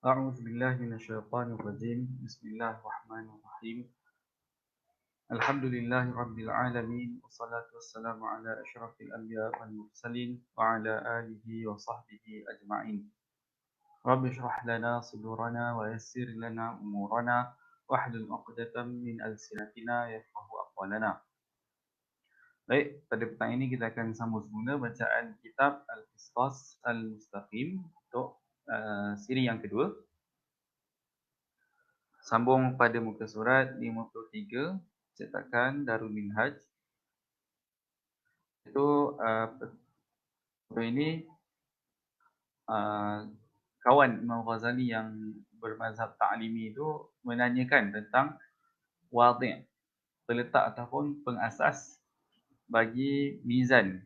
أعوذ بالله من الشيطان الرجيم بسم الله الرحمن الرحيم الحمد لله رب العالمين والصلاة والسلام على أشرف الأنبياء والمرسلين وعلى آله وصحبه أجمعين رب اشرح لنا صدورنا ويسر لنا أمورنا واحلل عقدة من ألسنتنا يفقه أقوالنا. Baik, pada petang ini kita akan sambung semula bacaan kitab Al-Qistas Al-Mustaqim untuk siri yang kedua. Sambung pada muka surat 53 cetakan Darul Minhaj. Itu ini kawan Imam Ghazali yang bermazhab ta'limi itu menanyakan tentang wadih, peletak ataupun pengasas bagi mizan.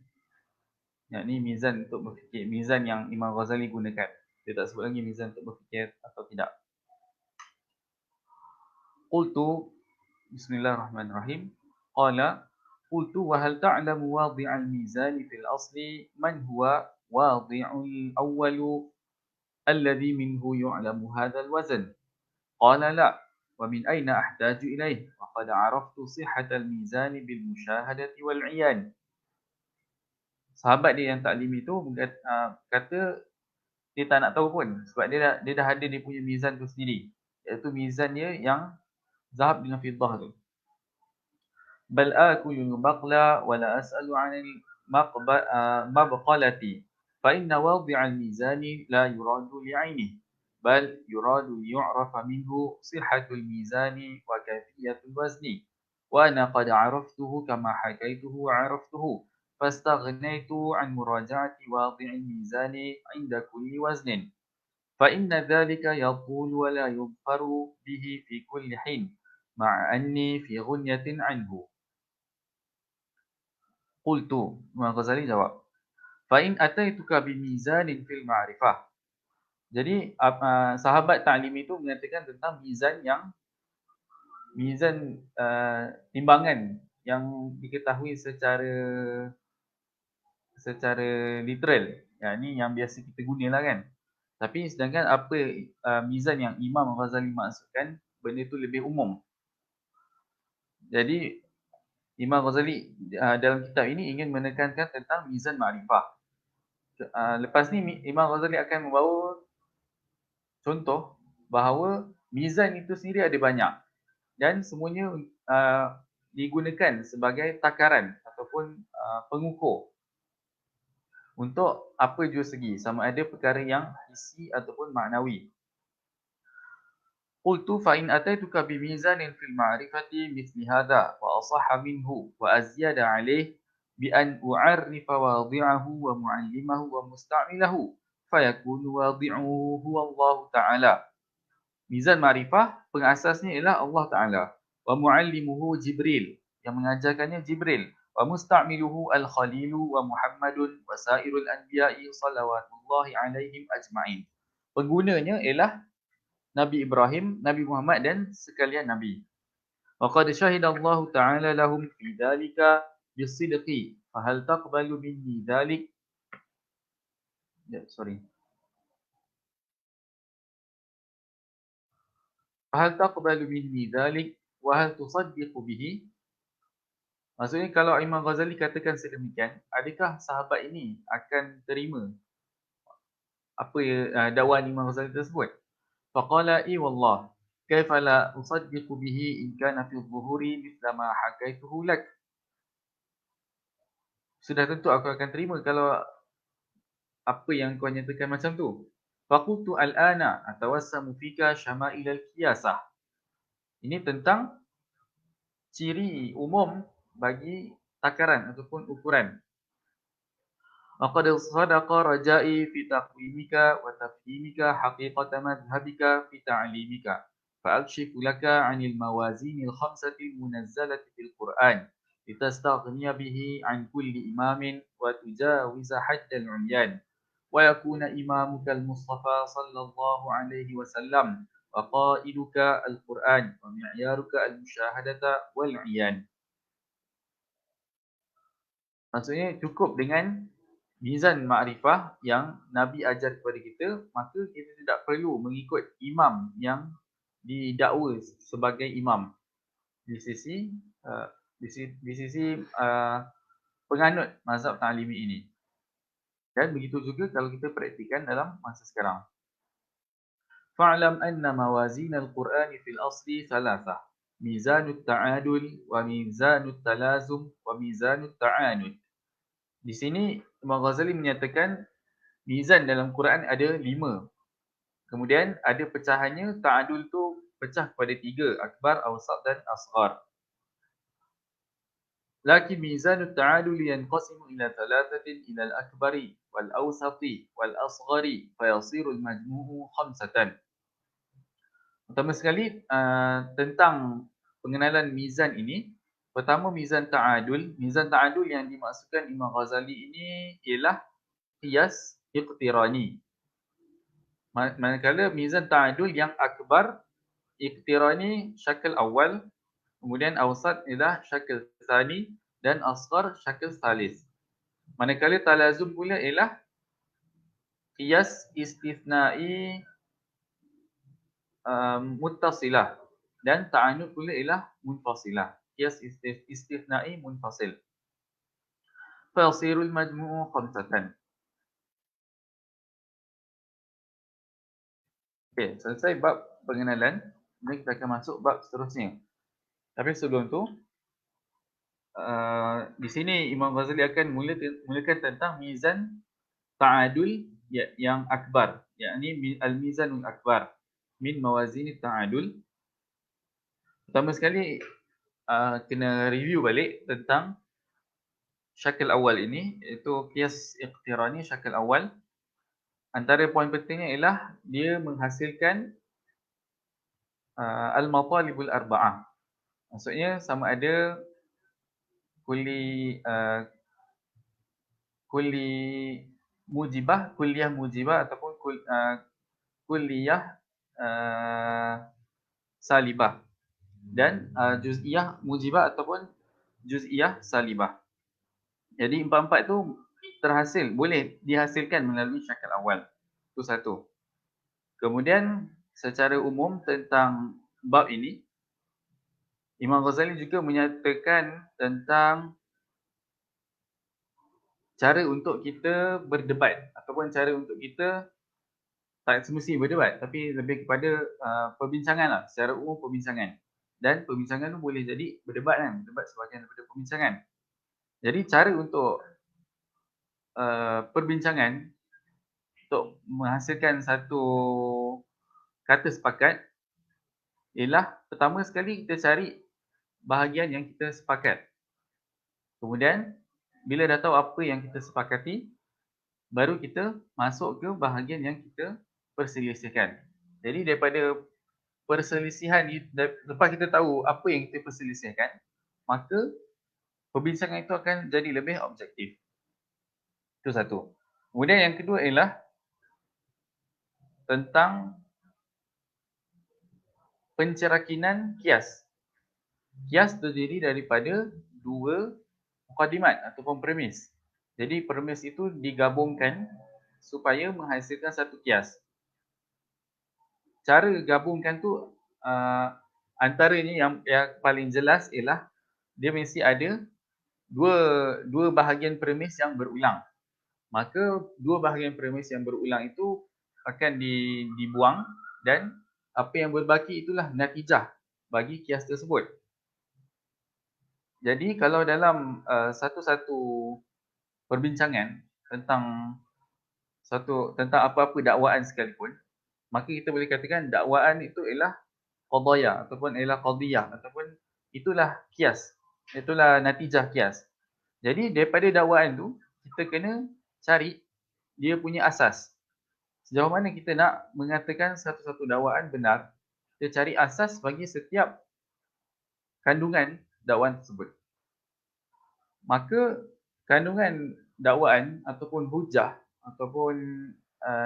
Yakni mizan untuk berfikir, mizan yang Imam Ghazali gunakan. Dia tak sebut lagi mizan untuk berfikir atau tidak. Qultu Bismillahirrahmanirrahim. Qala qultu wa hal ta'lamu wadi'al mizan fil asli man huwa wadi'ul awwal alladhi minhu yu'lamu hadha al-wazn. Qala la wa min ayna ahtaju ilayh wa qad 'araftu sihhata al-mizan bil musyahadati wal 'iyan. Sahabat dia yang taklimi tu kata dia tak nak tahu pun sebab dia dah ada dia punya mizan tu sendiri, iaitu mizan dia yang zahab dengan fiddah tu. Bal akulu al-baqla wa la as'alu 'an al-mabqalati fa inna wadi'a al-mizani la yuradu li'aynihi bal yuradu liyu'rafa minhu sihhatu al-mizani wa kayfiyatu al-wazni wa ana qad 'araftuhu kama hakaytuhu 'araftuhu fastaghnaytu 'an muraja'ati wadi'i al-mizani 'inda kulli waznin fa inna dhalika yatulu wa la yudhfaru bihi fi kulli hin ma'a anni fi ghunyatin 'anhu. Qultu, Imam Ghazali jawab, fa in ataituka bi mizanin fil ma'rifah. Jadi sahabat ta'lim itu mengatakan tentang mizan timbangan yang diketahui secara literal. Ni yang biasa kita gunalah kan. Tapi sedangkan apa mizan yang Imam Ghazali maksudkan, benda itu lebih umum. Jadi Imam Ghazali dalam kitab ini ingin menekankan tentang mizan ma'rifah. Lepas ni Imam Ghazali akan membawa contoh bahawa mizan itu sendiri ada banyak dan semuanya digunakan sebagai takaran ataupun pengukur untuk apa jua segi, sama ada perkara yang hissi ataupun maknawi. Qultu fa in ataituka bi mizanin fil ma'rifati mithli hadha wa asahha minhu wa azyada alayh bi an u'arrifa wadi'ahu wa mu'allimahu wa musta'milahu fayakunu wadi'uhu huwa Allah Ta'ala. Mizan ma'rifah pengasasnya ialah Allah Ta'ala. Wa mu'allimuhu Jibril, yang mengajarkannya Jibril. Wa musta'miluhu al-Khalilu wa Muhammadun wa sairul anbiya'i salawatullahi alaihim ajma'in. Penggunanya ialah Nabi Ibrahim, Nabi Muhammad dan sekalian Nabi. Wa qad syahidallahu ta'ala lahum fi dhalika bisidqi. Fahal taqbalu minni dhalik? Fahal taqbalu minni dhalik wa hal tusaddiqu bihi? Maksudnya kalau Imam Ghazali katakan sedemikian, adakah sahabat ini akan terima apa dakwaan Imam Ghazali tersebut? Faqala wallah kaifa la usaddiqu bihi in kana fi dhuhuri mithla ma hakaituhu lak. Sudah tentu aku akan terima kalau apa yang kau nyatakan macam tu. Faqultu al-ana atawassamu fika syama'il al-qiyasah. Ini tentang ciri umum bagi takaran ataupun ukuran. وقد صدق رجائي في تقويمك وتفهيمك حقيقة مذهبك في تعليمك فأكشف لك عن الموازين الخمسة المنزلة في القرآن لتستغني به عن كل إمام وتجاوز حد العميان ويكون إمامك المصطفى صلى الله عليه وسلم وقائدك القرآن ومعيارك المشاهدة والعيان. Maksudnya cukup dengan mizan ma'rifah yang Nabi ajar kepada kita, maka kita tidak perlu mengikut imam yang didakwa sebagai imam di sisi penganut mazhab ta'limi ini. Dan begitu juga kalau kita praktikan dalam masa sekarang. Fa'lam anna mawazin al-Qur'an fil asli thalathah. Mizanut ta'adul wa mizanut talazum wa mizanut ta'anud. Di sini Imam Ghazali menyatakan mizan dalam Quran ada 5. Kemudian ada pecahannya, ta'adul tu pecah kepada 3, akbar, awsat dan asghar. Lakin mizanut ta'adul yanqasimu ila thalathatin ila al-akbari wal awsati wal asghari fayasiru al-majmu'u khamsatan. Pertama sekali tentang pengenalan mizan ini. Pertama, mizan ta'adul. Mizan ta'adul yang dimaksudkan Imam Ghazali ini ialah qiyas iqtirani. Manakala mizan ta'adul yang akbar, iqtirani syakal awal, kemudian awsat ialah syakal tsani dan asghar syakal thalith. Manakala talazum pula ialah qiyas istithnai muttasilah dan ta'anud pula ialah munfasilah. Qiyas istithnai munfasil. Fasirul majmu'u khamsatan. Okey, selesai bab pengenalan. Kemudian kita akan masuk bab seterusnya. Tapi sebelum tu, di sini Imam Ghazali akan mulakan tentang mizan ta'adul yang akbar, yakni al-mizanul akbar min mawazin ta'adul. Pertama sekali kena review balik tentang syakal awal ini, iaitu qiyas iqtirani syakal awal. Antara poin pentingnya ialah dia menghasilkan al-matalibul arba'ah. Maksudnya sama ada kulli kulliyah mujibah ataupun kulliyah salibah dan juz'iyah mujibah ataupun juz'iyah salibah. Jadi empat-empat tu terhasil, boleh dihasilkan melalui syakal awal. Itu satu. Kemudian secara umum tentang bab ini, Imam Ghazali juga menyatakan tentang cara untuk kita berdebat ataupun cara untuk kita tak semesti berdebat tapi lebih kepada perbincangan lah, secara umum perbincangan. Dan perbincangan tu boleh jadi berdebat kan, berdebat sebahagian daripada perbincangan. Jadi cara untuk perbincangan untuk menghasilkan satu kata sepakat ialah pertama sekali kita cari bahagian yang kita sepakat. Kemudian bila dah tahu apa yang kita sepakati, baru kita masuk ke bahagian yang kita perselisihkan. Jadi daripada perselisihan, lepas kita tahu apa yang kita perselisihkan, maka perbincangan itu akan jadi lebih objektif. Itu satu. Kemudian yang kedua ialah tentang pencerakinan kias. Kias terdiri daripada dua mukadimat ataupun premis. Jadi premis itu digabungkan supaya menghasilkan satu kias. Cara gabungkan tu antaranya yang paling jelas ialah dia mesti ada dua bahagian premis yang berulang. Maka dua bahagian premis yang berulang itu akan dibuang dan apa yang berbaki itulah natijah bagi kias tersebut. Jadi kalau dalam satu-satu perbincangan tentang apa-apa dakwaan sekalipun, maka kita boleh katakan dakwaan itu ialah qadaya ataupun ialah qadiyah ataupun itulah kias, itulah natijah kias. Jadi daripada dakwaan tu kita kena cari dia punya asas. Sejauh mana kita nak mengatakan satu-satu dakwaan benar, kita cari asas bagi setiap kandungan dakwaan tersebut. Maka kandungan dakwaan ataupun hujah ataupun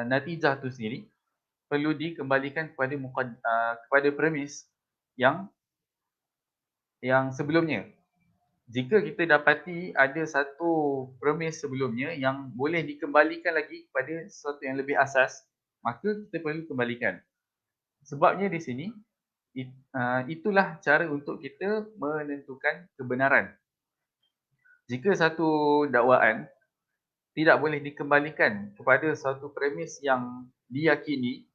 natijah tu sendiri perlu dikembalikan kepada premis yang sebelumnya. Jika kita dapati ada satu premis sebelumnya yang boleh dikembalikan lagi kepada sesuatu yang lebih asas, maka kita perlu kembalikan. Sebabnya di sini, itulah cara untuk kita menentukan kebenaran. Jika satu dakwaan tidak boleh dikembalikan kepada suatu premis yang diyakini,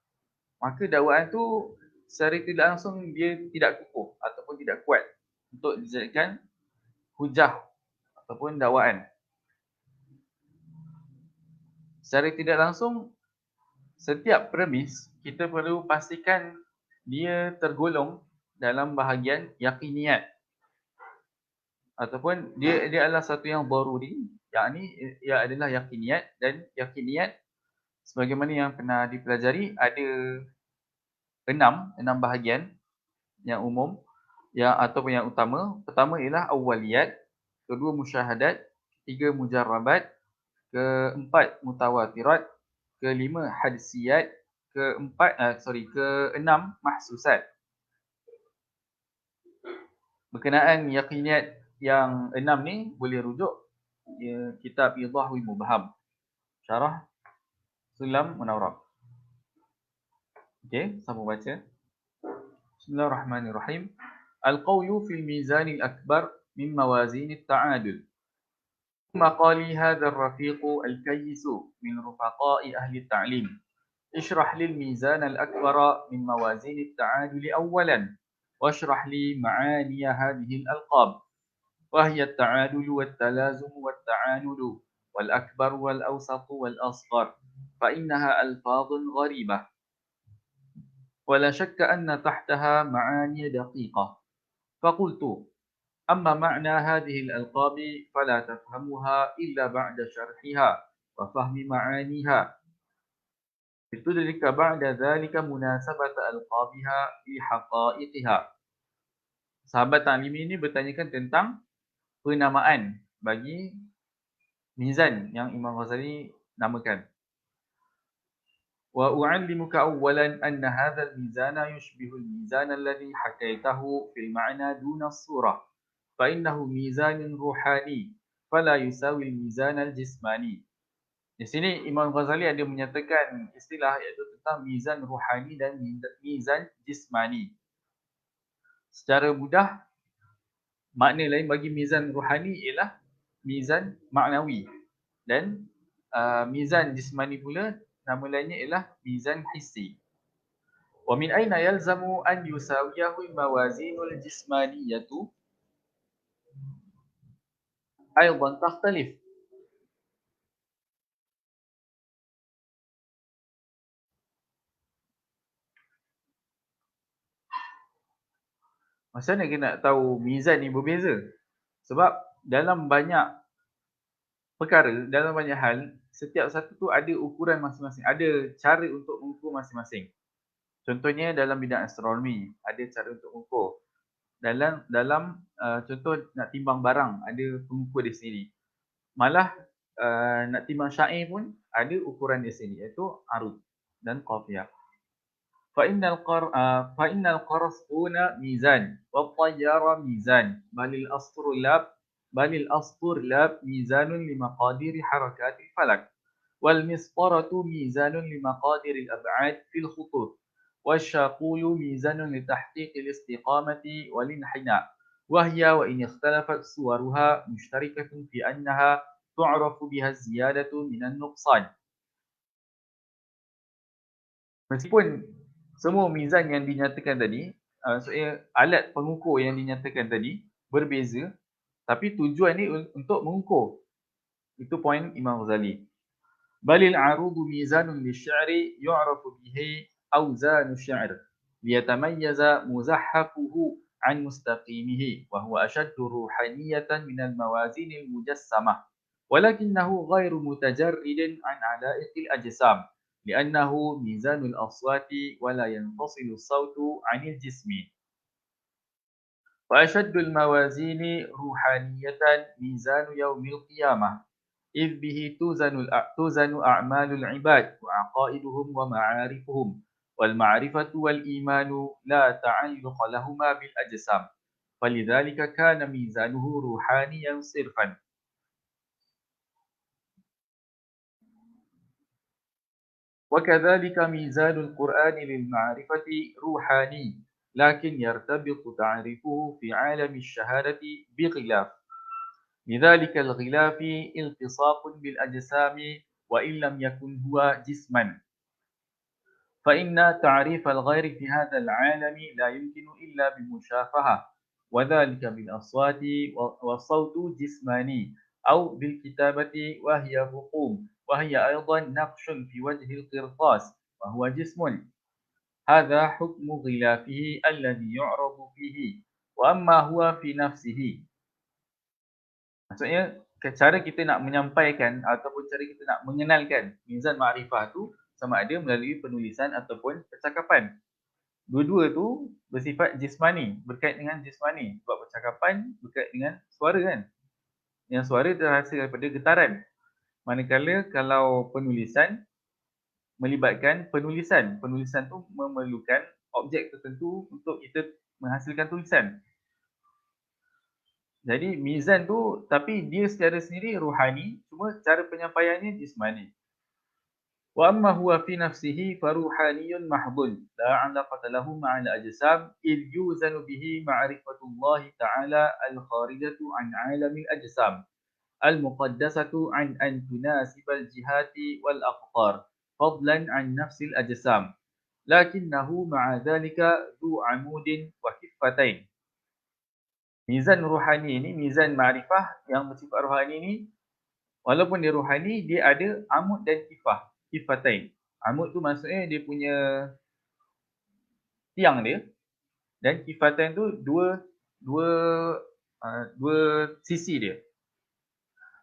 maka dakwaan tu secara tidak langsung dia tidak kukuh ataupun tidak kuat untuk dijadikan hujah ataupun dakwaan. Secara tidak langsung, setiap premis kita perlu pastikan dia tergolong dalam bahagian yakiniat ataupun dia adalah satu yang daruri, yakni ia adalah yakiniat, dan yakiniat sebagaimana yang pernah dipelajari ada enam bahagian yang umum yang ataupun yang utama. Pertama ialah awaliyat, kedua musyahadat, ketiga mujarrabat, keempat mutawatirat, kelima hadisiyat, keenam mahsusat. Berkenaan yakiniat yang enam ni boleh rujuk kitab Idahul Mubham, syarah Sulam Munawwarah. Okey, sama baca. Bismillahirrahmanirrahim. Al-qawlu fil mizan al-akbar min mawazin at-ta'adul. مقالي هذا الرفيق الكيس من رفقاء أهل التعليم. اشرح لي الميزان الأكبر من موازين التعادل أولا، واشرح لي معاني هذه الألقاب، وهي التعادل والتلازم والتعاند والأكبر والأوسط والأصغر، فإنها ألفاظ غريبة ولا شك أن تحتها معاني دقيقة. فقلت: أما معنى هذه الألقاب فلا تفهمها إلا بعد شرحها وفهم معانيها، لتدرك بعد ذلك مناسبة ألقابها في حقائقها. Sahabat taklim ini bertanyakan tentang penamaan bagi mizan yang Imam Ghazali namakan. وأعلمك أولا أن هذا الميزان يشبه الميزان الذي حكيته في المعنى دون الصورة، فإنه ميزان روحاني فلا يساوي الميزان الجسماني. Di sini Imam Ghazali ada menyatakan istilah iaitu tentang mizan ruhani dan mizan jismani. Secara mudah, makna lain bagi mizan ruhani ialah mizan maknawi, dan mizan jismani pula nama lainnya ialah mizan hissi. Wa min aina yalzamu an yusawiyahu al-mawazinul jismaniyatu aidan takhtalif. Macam mana kita nak tahu mizan ni berbeza? Sebab dalam banyak perkara, dalam banyak hal, setiap satu tu ada ukuran masing-masing, ada cara untuk mengukur masing-masing. Contohnya dalam bidang astronomi, ada cara untuk mengukur. Dalam contoh nak timbang barang, ada pengukur di sini. Malah nak timbang syair pun ada ukuran di sini, iaitu arud dan qafiyah. فإن القرصون ميزان والطيار ميزان بل الأسطرلاب ميزان لمقادير حركات الفلك، والمسطرة ميزان لمقادير الأبعاد في الخطوط، والشاقول ميزان لتحقيق الاستقامة والانحناء، وهي وإن اختلفت صورها مشتركة في أنها تعرف بها الزيادة من النقصان. Meskipun semua mizan yang dinyatakan tadi, maksudnya alat pengukur yang dinyatakan tadi berbeza, tapi tujuan ni untuk mengukur. Itu poin Imam Ghazali. Balil arudu mizanun lisy'ri yu'rafu bihi awzanu sya'r liyatamayyaza muzahhafuhu an mustaqimihi wa huwa ashaddu ruhaniyatan min al-mawazin al-mujassamah walakinahu ghairu mutajarridin an ala'iqil ajsam لأنه ميزان الأصوات ولا ينفصل الصوت عن الجسم. وأشد الموازين روحانية ميزان يوم القيامة، إذ به توزن أعمال العباد وعقائدهم ومعارفهم، والمعرفة والإيمان لا تعلق لهما بالأجسام. فلذلك كان ميزانه روحانيا صرفا. وكذلك ميزان القرآن للمعرفة روحاني، لكن يرتبط تعريفه في عالم الشهادة بغلاف. لذلك الغلاف التصاق بالأجسام وإن لم يكن هو جسما، فإن تعريف الغير في هذا العالم لا يمكن إلا بالمشافهة، وذلك بالأصوات، والصوت جسماني، أو بالكتابة وهي الرقوم، وهي أيضا نقش في وجه القرطاس وهو جسم. هذا حكم غلافه الذي يعرض فيه، وأما هو في نفسه. Maksudnya cara kita nak menyampaikan ataupun cara kita nak mengenalkan mizan makrifah tu sama ada melalui penulisan ataupun percakapan. Dua-dua tu bersifat jismani, berkait dengan jismani. Sebab percakapan berkait dengan suara kan. Yang suara terhasil daripada getaran. Manakala kalau penulisan melibatkan penulisan. Penulisan tu memerlukan objek tertentu untuk kita menghasilkan tulisan. Jadi mizan tu tapi dia secara sendiri ruhani, cuma cara penyampaiannya jismani. Wa amma huwa fi nafsihi faruhaniyun mahdhun la 'alaqata lahu ma'al ajsam id yuzanu bihi ma'rifatullah ta'ala al-kharijatu 'an 'alamil ajsam al-muqaddasatu 'an an tunasibal jihati wal aqtar fadlan 'an nafsil ajsam lakinnahu ma'a dhalika dhu 'amudin wa kiffatain. Mizan ruhani ni, mizan ma'rifah yang bersifat ruhani ni, walaupun dia ruhani, dia ada amud dan kifah, kifatain. Amud tu maksudnya dia punya tiang dia, dan kifatain tu dua sisi dia.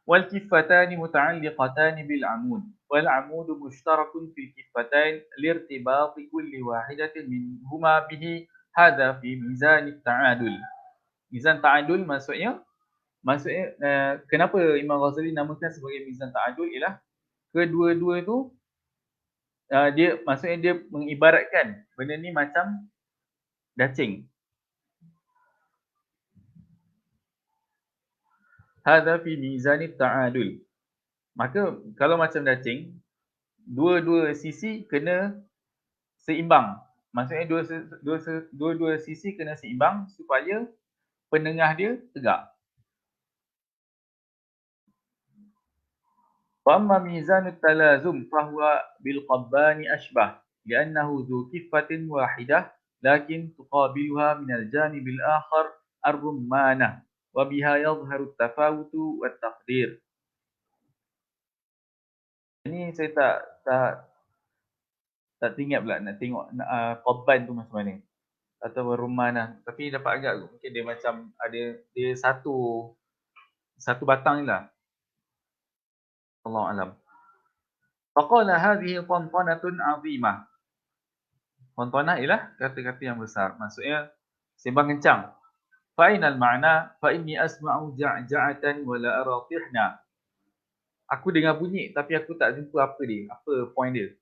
Wal kifatani muta'alliqatani bil amud, wal amudu mushtarakun fil kifatain lirtibati kulli wahidatin minhuma bihi, hadha fi mizan ta'adul. Mizan ta'adul maksudnya kenapa Imam Ghazali namakan sebagai mizan ta'adul ialah kedua-dua tu dia maksudnya dia mengibaratkan benda ni macam dacing. Hadza fi mizan ta'adul. Maka kalau macam dacing, dua-dua sisi kena seimbang. Maksudnya dua-dua sisi kena seimbang supaya penengah dia tegak. وأما ميزان التلازم فهو بالقبان أشبه لأنه ذو كفة واحدة لكن تقابلها من الجانب الآخر الرمانة وبها يظهر التفاوت والتقدير. Ini saya tak ingat pula nak tengok qabban tu macam mana atau rumanah, tapi dapat agak mungkin dia macam ada dia satu batang je lah. Allahu a'lam. Faqala hadhihi qantanatun 'azimah. Qantanah ialah kata-kata yang besar. Maksudnya sembang kencang. Fa ainal ma'na? Fa inni asma'u ja'ja'atan wa la ara tihna. Aku dengar bunyi tapi aku tak jumpa apa dia, apa point dia.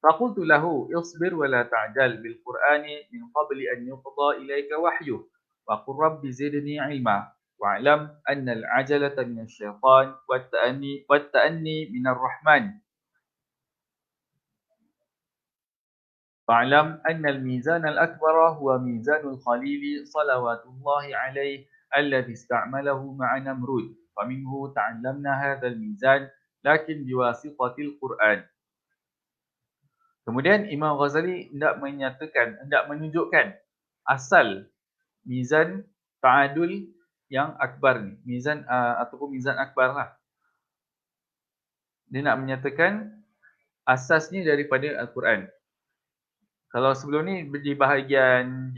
Faqultu lahu isbir wa la ta'jal bil Qur'ani min qabli an yuqda ilayka wahyuh. Wa qur rabbi zidni 'ilma. Wa'lam anna al-'ajalata min asy-syaitan wat-ta'anni min ar-rahman. Fa'lam anna al-mizan al-akbar huwa mizan al-khalil salawatullah alayhi alladhi ista'malahu ma'a Namrud. Faminhu ta'allamna hadha al-mizan lakin biwasitatil Qur'an. Kemudian Imam Ghazali hendak menunjukkan asal mizan ta'adul yang akbar ni, mizan ataupun mizan akbar lah. Dia nak menyatakan asasnya daripada Al-Quran. Kalau sebelum ni di bahagian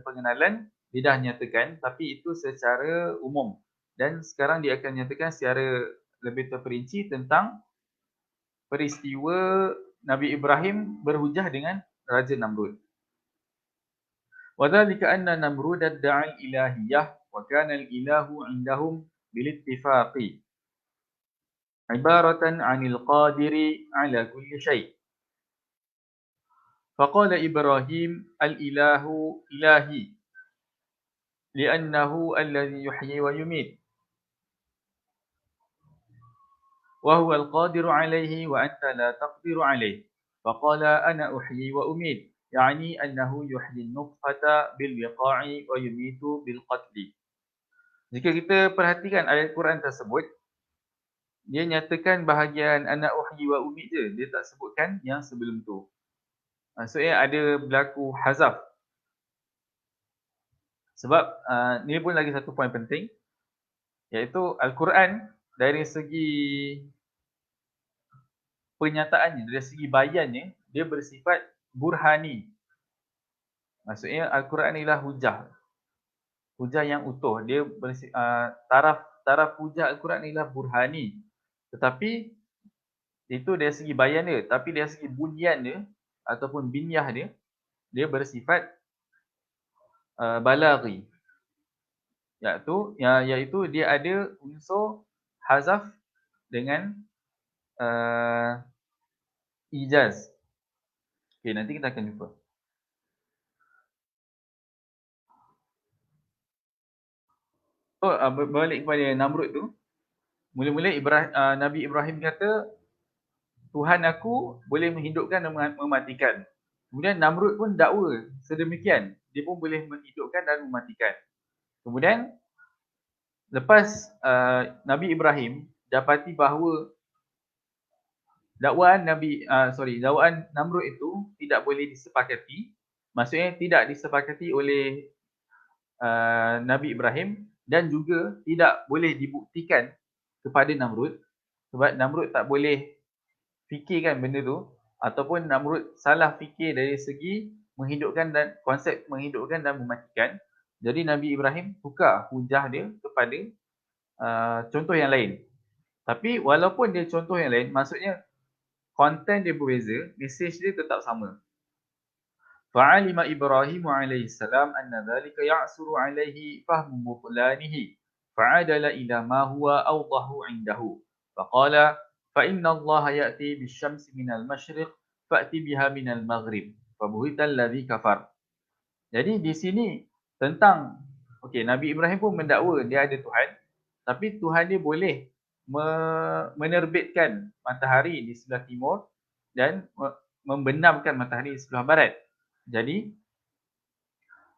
pengenalan dia dah nyatakan, tapi itu secara umum. Dan sekarang dia akan nyatakan secara lebih terperinci tentang peristiwa Nabi Ibrahim berhujah dengan Raja Namrud. وَذَلِكَ أَنَّ نَمْرُودَ ادَّعَى الْإِلَاهِيَّةَ وَكَانَ الْإِلَهُ عِنْدَهُمْ بِالِاتِّفَاقِ عِبَارَةً عَنِ الْقَادِرِ عَلَى كُلِّ شَيْءٍ. فَقَالَ إِبْرَاهِيمُ الْإِلَهُ إِلَهِي li'annahu alladhi yuhyi wa yumit wa huwa al-qadiru alayhi wa anta la taqdiru alayhi. Faqala ana uhyi wa umit, yani annahu yuhyi an-nutfata bil wiqa'i wa yumitu bil qatli. Jika kita perhatikan ayat Quran tersebut, dia nyatakan bahagian ana uhyi wa umit je, dia tak sebutkan yang sebelum tu. Maksudnya ada berlaku hazaf. Sebab ni pun lagi satu poin penting, iaitu Al-Quran dari segi penyataannya, dari segi bayannya, dia bersifat burhani. Maksudnya Al-Quran inilah hujah. Hujah yang utuh. Dia taraf hujah Al-Quran inilah burhani. Tetapi itu dari segi bayan dia. Tapi dari segi bunyian dia ataupun binyah dia, dia bersifat balaghi. Iaitu dia ada unsur hazaf dengan ijaz. Okay, nanti kita akan jumpa. So, balik kepada Namrud tu. Mula-mula Nabi Ibrahim kata, Tuhan aku boleh menghidupkan dan mematikan. Kemudian Namrud pun dakwa sedemikian. Dia pun boleh menghidupkan dan mematikan. Kemudian, lepas Nabi Ibrahim dapati bahawa dakwaan Namrud itu tidak boleh disepakati. Maksudnya tidak disepakati oleh Nabi Ibrahim dan juga tidak boleh dibuktikan kepada Namrud, sebab Namrud tak boleh fikirkan benda tu, ataupun Namrud salah fikir dari segi menghidupkan dan konsep menghidupkan dan mematikan. Jadi Nabi Ibrahim tukar hujah dia kepada contoh yang lain. Tapi walaupun dia contoh yang lain, maksudnya konten dia berbeza, mesej dia tetap sama. فعلم إبراهيم عليه السلام أن ذلك يعسر عليه فهم بطلانه فعدل إلى ما هو أوضح عنده فقال فإن الله يأتي بالشمس من المشرق فأتي بها من المغرب فبهت الذي كفر. Jadi di sini tentang Nabi Ibrahim pun mendakwa dia ada Tuhan, tapi Tuhan dia boleh menerbitkan matahari di sebelah timur dan membenamkan matahari di sebelah barat. Jadi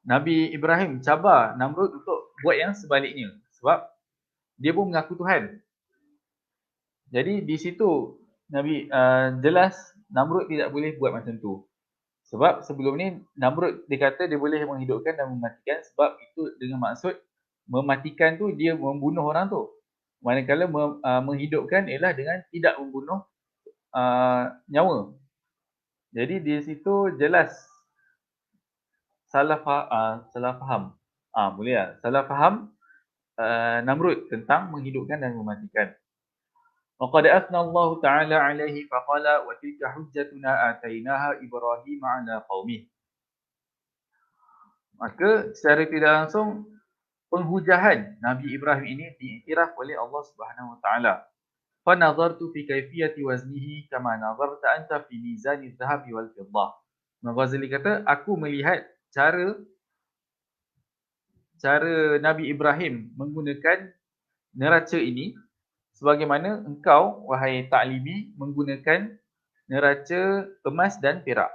Nabi Ibrahim cabar Namrud untuk buat yang sebaliknya, sebab dia pun mengaku Tuhan. Jadi di situ Nabi jelas Namrud tidak boleh buat macam tu. Sebab sebelum ni Namrud dia kata dia boleh menghidupkan dan mematikan, sebab itu dengan maksud mematikan tu dia membunuh orang tu. Manakala menghidupkan ialah dengan tidak membunuh nyawa. Jadi di situ jelas salah faham. Salah faham Namrud tentang menghidupkan dan mematikan. وقد أثنى الله تعالى عليه فقال وتلك حجتنا آتيناها إبراهيم على قومه. Maka secara tidak langsung penghujahan Nabi Ibrahim ini diiktiraf oleh Allah Subhanahu Wa Taala. فنظرت في كيفية وزنه كما نظرت أنت في ميزان الذهب والفضة. Ghazali kata, aku melihat cara Nabi Ibrahim menggunakan neraca ini sebagaimana engkau, wahai Ta'libi, menggunakan neraca emas dan perak.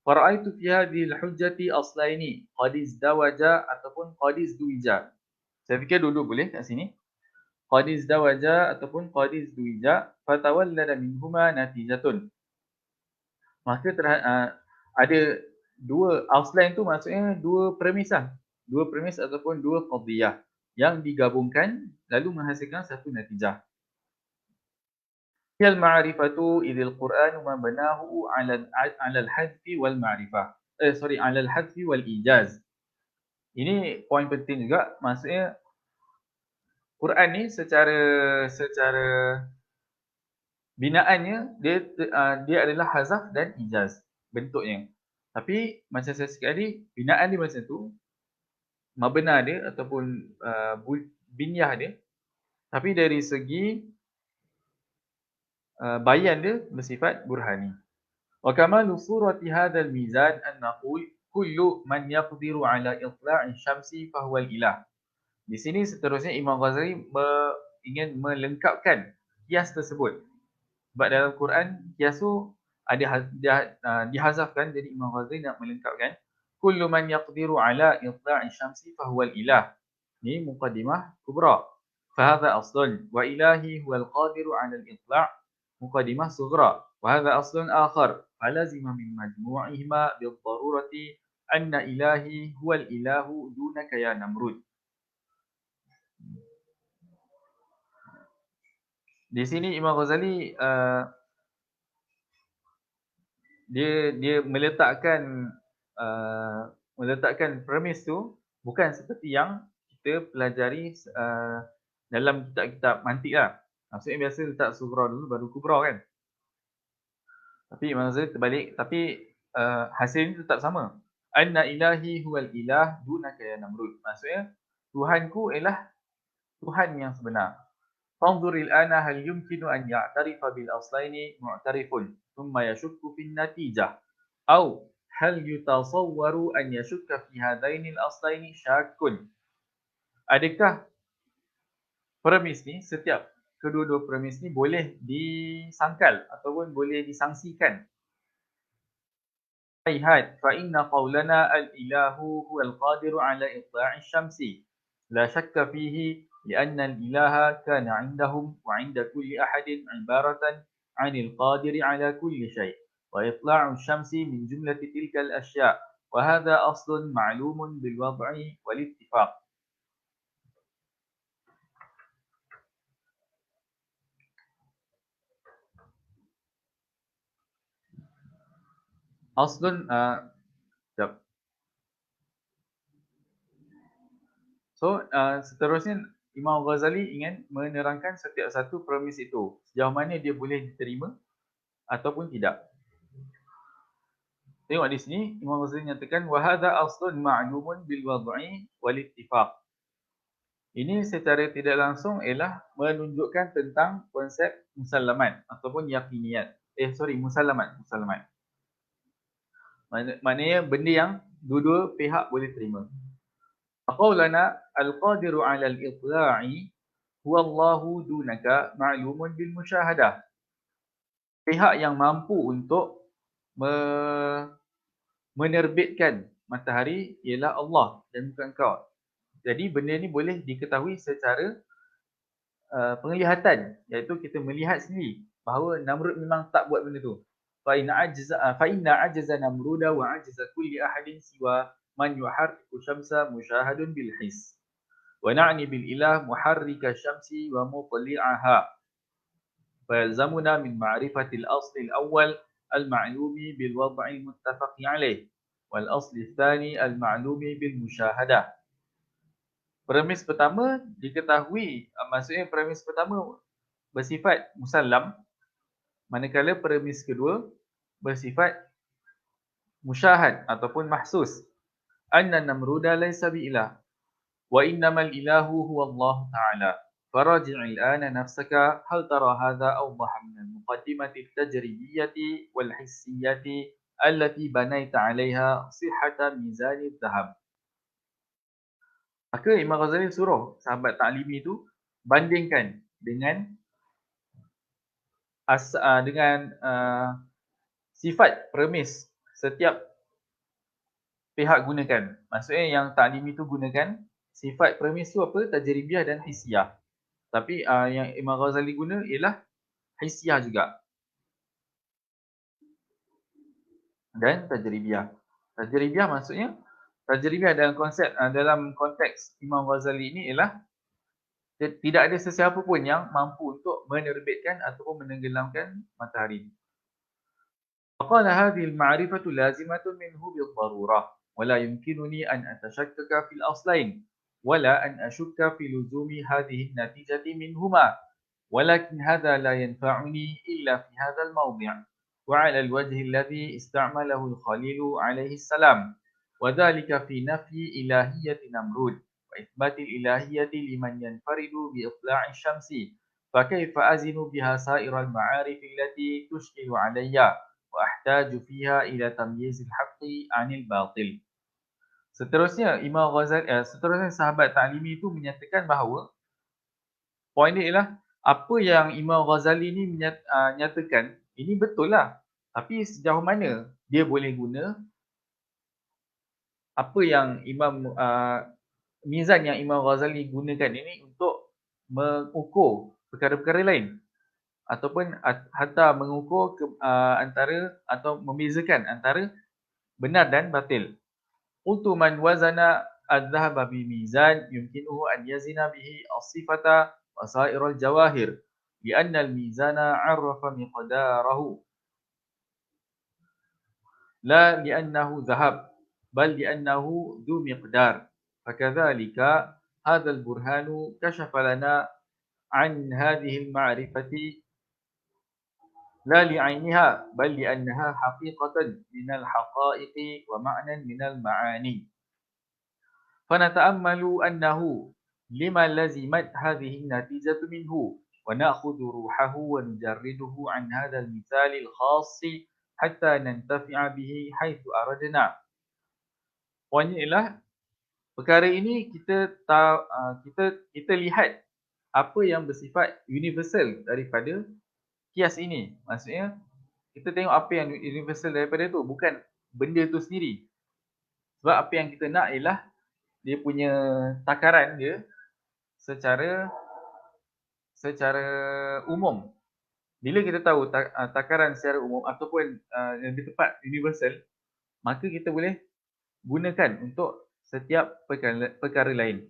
Fara'aitu fi hadhihi al-hujjati aslaini, qad izdawaja ataupun qad izduwija. Saya fikir dulu boleh kat sini. Qad izdawaja ataupun qad izduwija, fatawallada minhuma natijatun. Maka ada dua aslan tu, maksudnya dua premis lah. Dua premis ataupun dua qadiyah yang digabungkan lalu menghasilkan satu natijah. Hal ma'rifatu idil Quran mabnahu 'ala al-hadfi wal ma'rifah. Ala al-hadfi wal ijaz. Ini poin penting juga, maksudnya Quran ni secara binaannya dia adalah hazaf dan ijaz bentuknya. Tapi macam saya cakap tadi, binaan dia macam tu, mabna dia ataupun binyah dia, tapi dari segi bayan dia bersifat burhani. Wa kamalu surati hadzal mizan an naqul kullu man yaqdiru ala itla'i syamsi fahuwal ilah. Di sini seterusnya Imam Ghazali ingin melengkapkan kias tersebut. Sebab dalam Quran kias tu ada dihazafkan, jadi Imam Ghazali nak melengkapkan kullu man yaqdiru ala itla'i syamsi fahuwal ilah. Ini muqaddimah kubra. Fahadha aslun wa ilahi huwal qadiru ala al-itla' muqaddimah sughra. Wa hadha aslun akhar falazima min majmu'ihima bil darurati anna ilahi huwal ilahu dunaka ya Namrud. Di sini Imam Ghazali dia meletakkan premis tu bukan seperti yang kita pelajari dalam kitab-kitab mantik lah. Maksudnya biasa letak sughra dulu baru kubra kan. Tapi Imam Ghazali terbalik, tapi hasilnya tetap sama. Anna ilahi huwal ilah dunaka ya Namrud. Maksudnya Tuhanku ialah Tuhan yang sebenar. فانظر الآن هل يمكن أن يعترف بالأصلين معترف ثم يشك في النتيجة أو هل يتصور أن يشك في هذين الأصلين شاك. Adakah premis ni, setiap kedua-dua premis ni boleh disangkal ataupun boleh disangsikan? Lihat, فإن قولنا الإله هو القادر على إطلاع الشمس لا شك فيه لأن الإله كان عندهم وعند كل أحد عبارة عن القادر على كل شيء وإطلاع الشمس من جملة تلك الأشياء وهذا أصل معلوم بالوضع والاتفاق. أصل seterusnya Imam Ghazali ingin menerangkan setiap satu premis itu, sejauh mana dia boleh diterima ataupun tidak. Tengok di sini Imam Ghazali nyatakan wa hadha aslun ma'lumun bil wad'i wal ittifaq. Ini secara tidak langsung ialah menunjukkan tentang konsep musallamat ataupun yaqiniyat. Musallamat. Maknanya benda yang dua-dua pihak boleh terima. Qaulana al-qadiru 'ala al-itla'i huwa Allahu dunaka ma'lumun bil musyahadah. Pihak yang mampu untuk menerbitkan matahari ialah Allah dan bukan kau. Jadi benda ni boleh diketahui secara penglihatan, iaitu kita melihat sendiri bahawa Namrud memang tak buat benda tu. Fa inna ajza Namruda wa ajza kulli ahadin siwa man yuharriku syamsa musyahadun bil his. Wa na'ni bil ilah muharrika syamsi wa mutli'aha. Fa yalzamuna min ma'rifati al-asl al-awwal al-ma'lumi bil wad'i al-muttafaqi alayh wal asl al-thani al-ma'lumi bil musyahadah. Premis pertama diketahui, maksudnya premis pertama bersifat musallam, manakala premis kedua bersifat musyahad ataupun mahsus. Anna Namruda laysa bi'ilah wa innamal ilahu huwa Allah Ta'ala. Faraji' al-ana nafsaka hal tara hadha awdaha min al-muqaddimati at-tajribiyyati wal hissiyyati allati banayta 'alayha sihhata mizan adh-dhahab. Maka Imam Ghazali suruh sahabat ta'limi itu bandingkan dengan sifat premis setiap pihak gunakan. Maksudnya yang ta'limi itu gunakan sifat premis itu apa? Tajribiyah dan hissiyah. Tapi yang Imam Ghazali guna ialah hissiyah juga. Dan tajribiyah. Tajribiyah maksudnya tajribiyah dalam konteks Imam Ghazali ini ialah tidak ada sesiapa pun yang mampu untuk menerbitkan ataupun menenggelamkan matahari. فقال هذه المعرفة لازمة منه بالضرورة ولا يمكنني أن أتشكك في الأصلين ولا أن أشك في لزوم هذه النتيجة منهما ولكن هذا لا ينفعني إلا في هذا الموضع وعلى الوجه الذي استعمله الخليل عليه السلام وذلك في نفي إلهية نمرود وإثبات الإلهية لمن ينفرد بإطلاع الشمس فكيف أزن بها سائر المعارف التي تشكل علي وأحتاج فيها إلى تمييز الحق عن الباطل. Seterusnya sahabat Ta'limi itu menyatakan bahawa poin dia ialah apa yang Imam Ghazali ni nyatakan ini betul lah. Tapi sejauh mana dia boleh guna apa yang mizan yang Imam Ghazali gunakan ini untuk mengukur perkara-perkara lain ataupun hatta mengukur antara atau membezakan antara benar dan batil. Qultu man wazana adh-dhahaba bi mizan yumkinuhu an yazina bihi as-sifata wa sa'iral jawahir li'anna al-mizana 'arrafa miqdarahu la li'annahu dhahab bal li'annahu dhu miqdar. Fakadhalika hadha al-burhanu kashafa lana 'an hadhihi al-ma'rifati la li'ayniha bal li'annaha haqiqatan min al-haqa'iqi wa ma'nan min al-ma'ani. فنتأمل أنه لما لزمت هذه النتيجة منه ونأخذ روحه ونجرده عن هذا المثال الخاص حتى ننتفع به حيث أردنا. Poinnya ialah perkara ini kita lihat apa yang bersifat universal daripada kias ini. Maksudnya kita tengok apa yang universal daripada tu, bukan benda tu sendiri. Sebab apa yang kita nak ialah dia punya takaran dia secara umum. Bila kita tahu takaran secara umum ataupun yang lebih tepat universal, maka kita boleh gunakan untuk setiap perkara lain.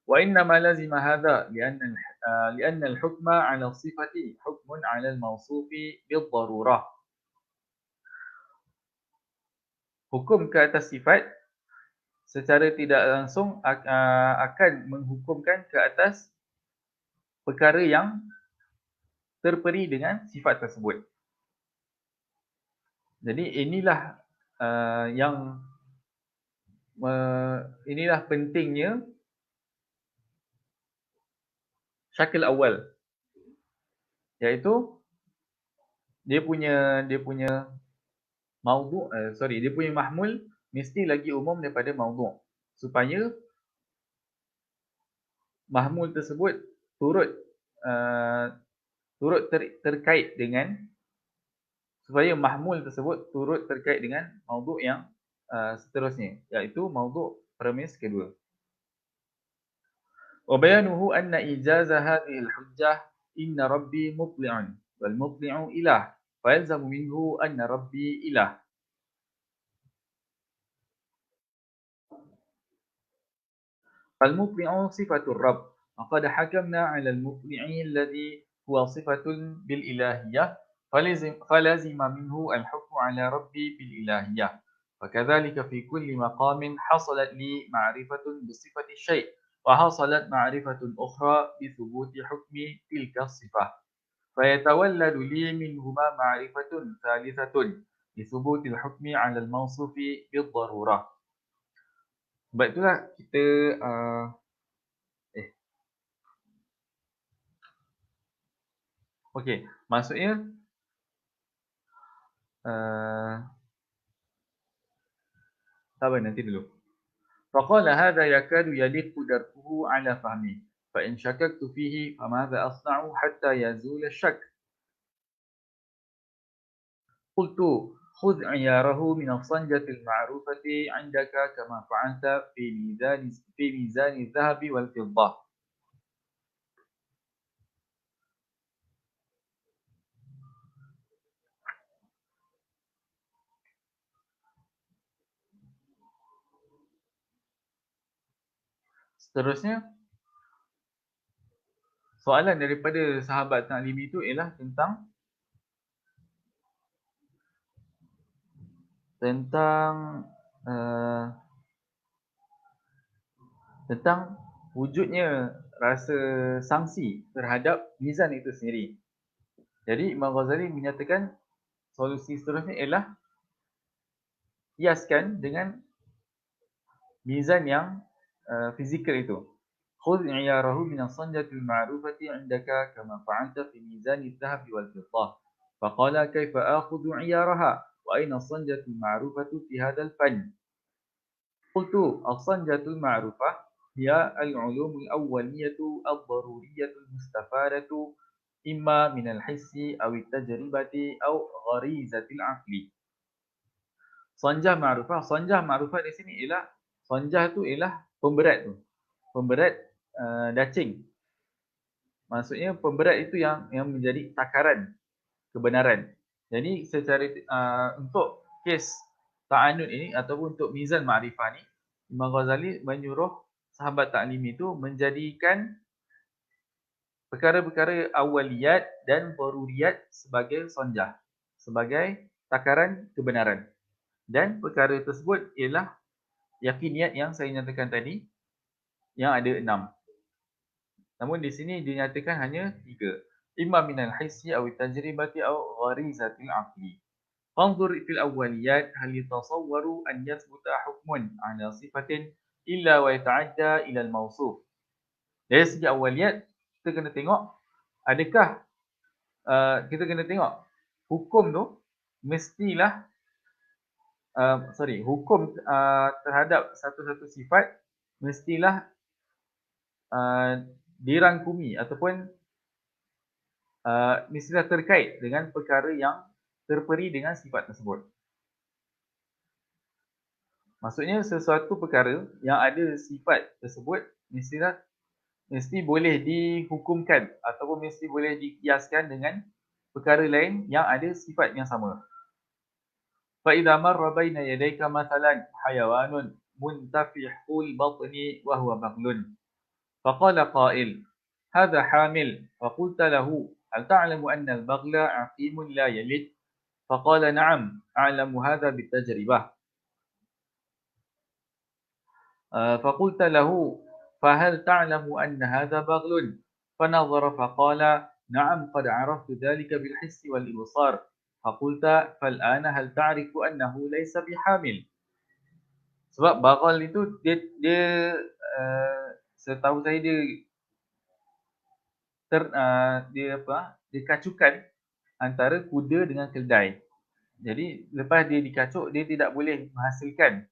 Wa inna ma lazima hadha lianna al-hukma 'ala as-sifati hukmun 'ala al-mawsufi bid-darurah. Hukum ke atas sifat secara tidak langsung akan menghukumkan ke atas perkara yang terperi dengan sifat tersebut. Jadi inilah inilah pentingnya syakil awal, iaitu dia punya mahmul mesti lagi umum daripada maudhu', supaya mahmul tersebut turut terkait dengan maudhu' yang seterusnya, iaitu maudhu' premis kedua. Wa bayanuhu anna ijaza hadhihi al-hujjah inna rabbi mutli'un wal mutli'u ilah fa yalzamu minhu anna rabbi ilah. Al-mutli'u sifatur rabb. Faqad hakamna 'ala al-mutli'i alladhi huwa sifatun bil ilahiyyah falazima minhu al-hukmu 'ala rabbi bil ilahiyyah. Fakadhalika fi kulli maqamin hasalat li ma'rifatun bi sifati syai' wa hasalat ma'rifatun ukhra bi thubuti hukmi tilka sifah. Fayatawalladu li minhuma ma'rifatun thalithatun bi thubuti al-hukmi 'ala al-mawsufi bid darurah. Sebab itulah kita okey, maksudnya sabar nanti dulu. Faqala hadha yakadu yaliqu darkuhu ala fahmi fa in shakaktu fihi famadha asna'u hatta yazula shak. Qultu khudh 'iyarahu min as-sanjati al-ma'rufati 'indaka kama fa'alta fi mizan adh-dhahabi wal fiddah. Seterusnya, soalan daripada sahabat Ta'limi itu ialah tentang wujudnya rasa sangsi terhadap mizan itu sendiri. Jadi Imam Ghazali menyatakan solusi seterusnya ialah kiaskan dengan mizan yang fizikal itu. Khudh 'iyarahu min as-sanjati al-ma'rufati 'indaka kama fa'alta fi mizan adh-dhahabi wal fiddah فقال كيف آخذ عيارها وأين الصنجة المعروفة في هذا الفن؟ قلت الصنجة المعروفة هي العلوم الأولية الضرورية المستفادة إما من الحس أو التجربة أو غريزة العقل. Sanjah ma'rufah. Sanjah ma'rufah di sini ialah, sanjah tu ialah pemberat tu. Pemberat dacing. Maksudnya pemberat itu yang menjadi takaran kebenaran. Jadi secara untuk kes ta'anud ini ataupun untuk mizan ma'rifah ni, Imam Ghazali menyuruh sahabat taklimi itu menjadikan perkara-perkara awaliyat dan daruriyat sebagai sanjah, sebagai takaran kebenaran. Dan perkara tersebut ialah yakiniyat yang saya nyatakan tadi, yang ada 6. Namun di sini dinyatakan hanya 3. Imma minal hissi aw tajribati aw gharizatil aqli. Fanzur fil awwaliyat hal yatasawwaru an yathbuta hukmun ala sifatin illa wa yata'adda ila al-mawsuf. Dari segi awaliyat, kita kena tengok adakah kita kena tengok hukum tu mestilah hukum terhadap satu-satu sifat mestilah dirangkumi ataupun mestilah terkait dengan perkara yang terperi dengan sifat tersebut. Maksudnya sesuatu perkara yang ada sifat tersebut mesti boleh dihukumkan ataupun mesti boleh dikiaskan dengan perkara lain yang ada sifat yang sama. فَإِذَا مَرَّ بَيْنَ يَدَيْكَ مَثَلًا حَيَوَانٌ مُنْتَفِحُ الْبَطْنِ وَهُوَ بَغْلٌ فَقَالَ قَائِلٌ هَذَا حَامِلٌ فَقُلْتَ لَهُ هَلْ تَعْلَمُ أَنَّ الْبَغْلَ عَقِيمٌ لَا يَلِدُ فَقَالَ نَعَمْ أَعْلَمُ هَذَا بِالتَّجْرِبَةِ فقلت له فهل تعلم أن هذا بغل فنظر فقال نعم قد عرفت ذلك بالحس والإبصار فقلت فالآن هل تعرف أنه ليس بحامل. Sebab baghal itu dia setahu saya dia kacukan antara kuda dengan keldai. Jadi lepas dia dikacuk, dia tidak boleh menghasilkan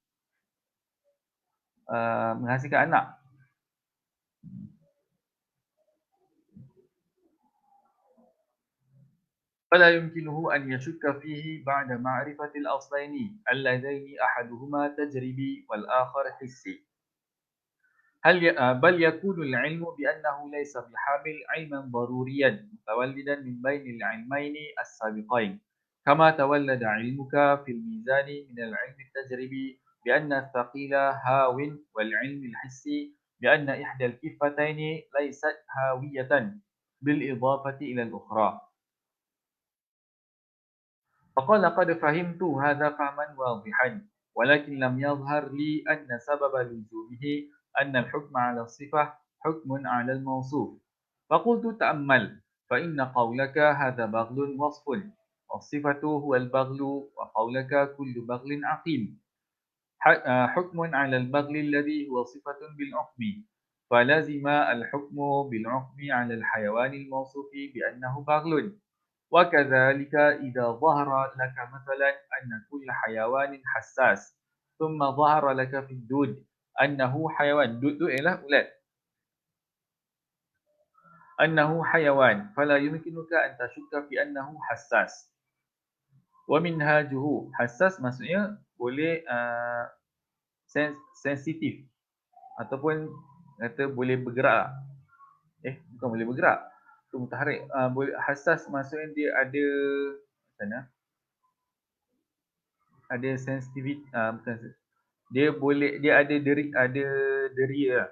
anak. فلا يمكنه أن يشك فيه بعد معرفة الأصلين اللذين أحدهما تجربي والآخر حسي. بل يكون العلم بأنه ليس بحامل علما ضروريا متولدا من بين العلمين السابقين كما تولد علمك في الميزان من العلم التجربي بأن الثقيل هاو والعلم الحسي بأن إحدى الكفتين ليست هاوية بالإضافة إلى الأخرى. فقال قد فهمت هذا فهما واضحا ولكن لم يظهر لي أن سبب لزومه أن الحكم على الصفة حكم على الموصوف. فقلت تأمل فإن قولك هذا بغل وصف والصفة هو البغل وقولك كل بغل عقيم حكم على البغل الذي هو صفة بالعقم فلازم الحكم بالعقم على الحيوان الموصوف بأنه بغل. وكذلك إذا ظهر لك مثلا أن كل حيوان حساس ثم ظهر لك في الدود أنه حيوان دود إله أولاد أنه حيوان فلا يمكنك أن تشك في أنه حساس. ومنهاجه حساس maksudnya boleh sensitif ataupun kata boleh bergerak. Bukan boleh bergerak, itu mutaharrik. Boleh hassas maksudnya dia ada sana ada sensitivity, bukan, dia ada deria,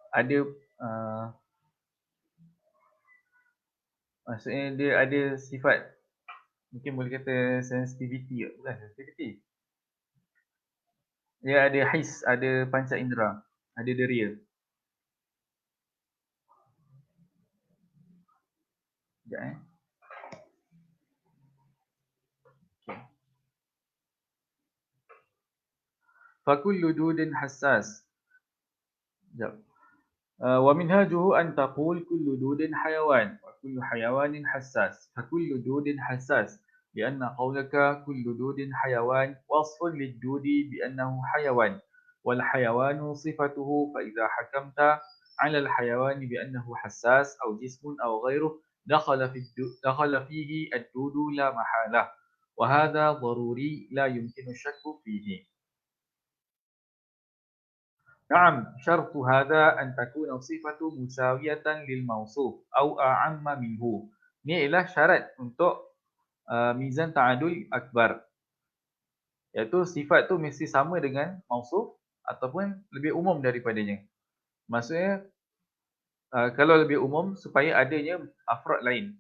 ada maksudnya dia ada sifat, mungkin boleh kata sensitivity, bukan sensitivity, dia ada his, ada panca indera, ada deria. Sekejap فكل دود حساس. ومنهاجه أن تقول كل دود حيوان وكل حيوان حساس فكل دود حساس لأن قولك كل دود حيوان وصف للدود بأنه حيوان والحيوان صفته فإذا حكمت على الحيوان بأنه حساس أو جسم أو غيره دخل فيه الدود لا محالة وهذا ضروري لا يمكن الشك فيه. نعم، شرط هذا أن تكون الصفة مساوية للموصوف أو أعم منه. Ini ialah syarat untuk mizan ta'adul akbar. Iaitu sifat tu mesti sama dengan mausuf ataupun lebih umum daripadanya. Maksudnya kalau lebih umum supaya adanya afrad lain.